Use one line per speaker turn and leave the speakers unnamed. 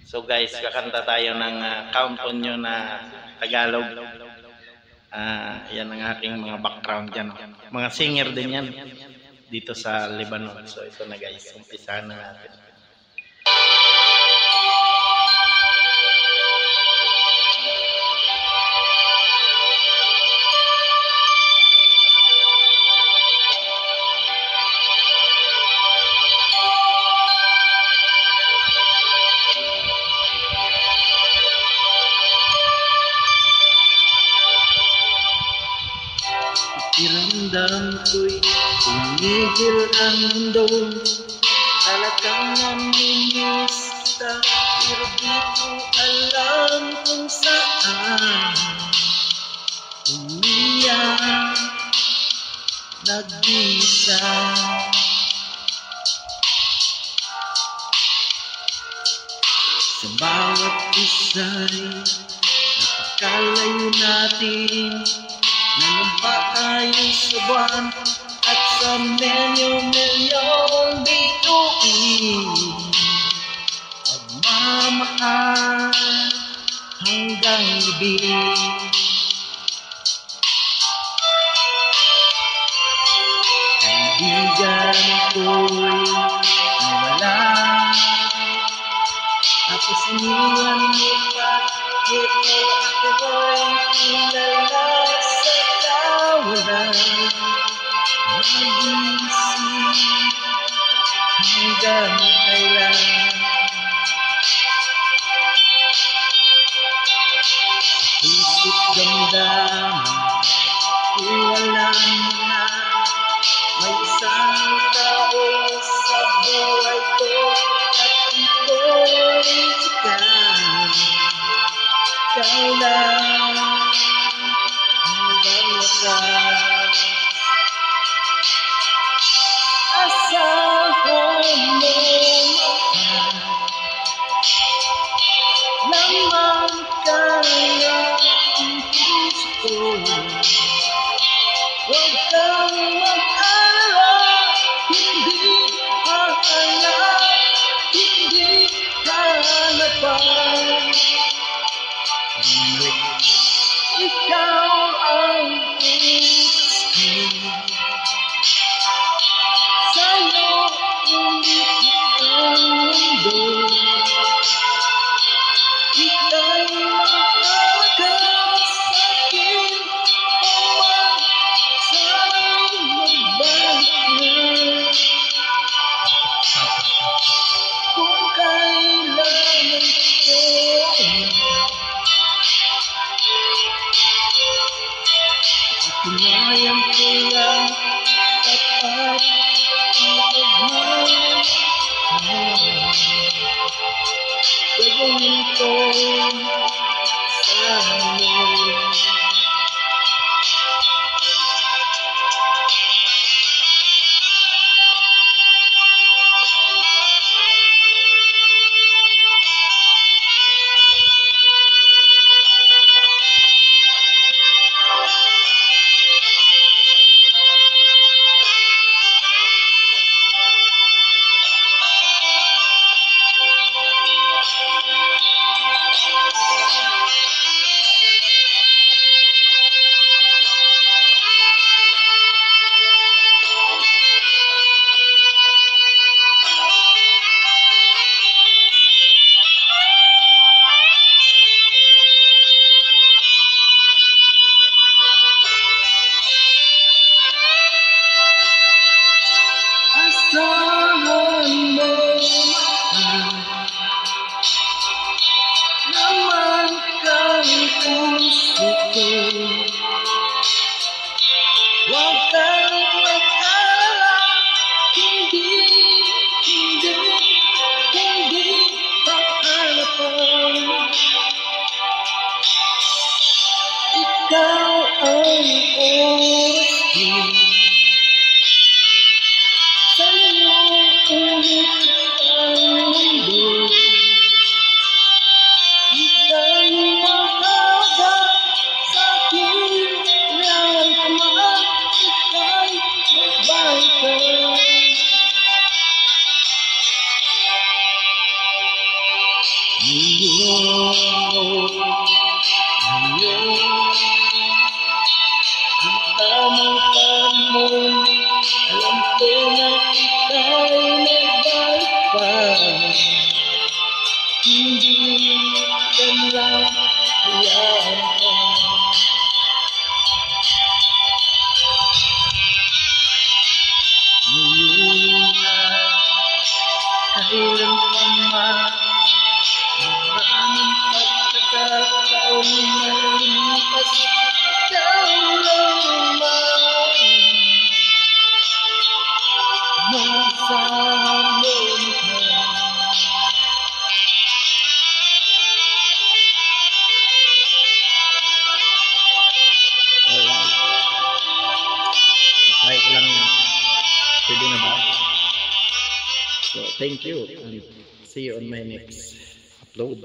So guys, kakanta tayo ng Count on You na Tagalog. Yan ang aking mga background dyan. Mga singer din yan dito sa Lebanon. So ito na guys, umpisahan na natin. Iramdam ko'y tumigil ang mundo, talagang namimista, pero di ko alam kung saan umiyak, nagbisa. Sa bawat isa'y napakalayo natin, nanumpa tayo sa buwan at sa milyon-milyong bituin, pagmamahal hanggang libing. Kaibigan ko'y nawala, tapos iniwan mo pa, ito ako'y kilala sa kawalan. Mag-isip hanggang kailan, puso't damdamin ko alam na may isang tao sa buhay ko at ito'y ikaw. Kailan hanggang wakas, asahan mo mahal, lamang kaya ang puso ko. Huwag kang mag-alala, hindi hahanap, hindi hanapan. Ikaw ang gusto, sa'yo ulit ang mundo. Ika'y makakasa'kin, umang sa'y magbalik na. Kung kailangan ko, patunayan ko lang tapat ang pagmamahal. Gagawin ko sa'yo. Asahan mo mahal, naman kang puso ko. Huwag kang mag-alala, hindi hahanapan. Ikaw ang oras ko, sa'yo ulit ang mundo. Ika'y mahalaga sa'kin. Ngayon, ang tamang panahon, alam ko na ika'y nagbalik pa. Hindi ka lang hayaan pa. Ngayon na kailan pa man, maraming pagkakataon na lumipas, ikaw lang naman masama ka. Try ko lang yan. Pwede na ba? So, thank you and see you on my next upload.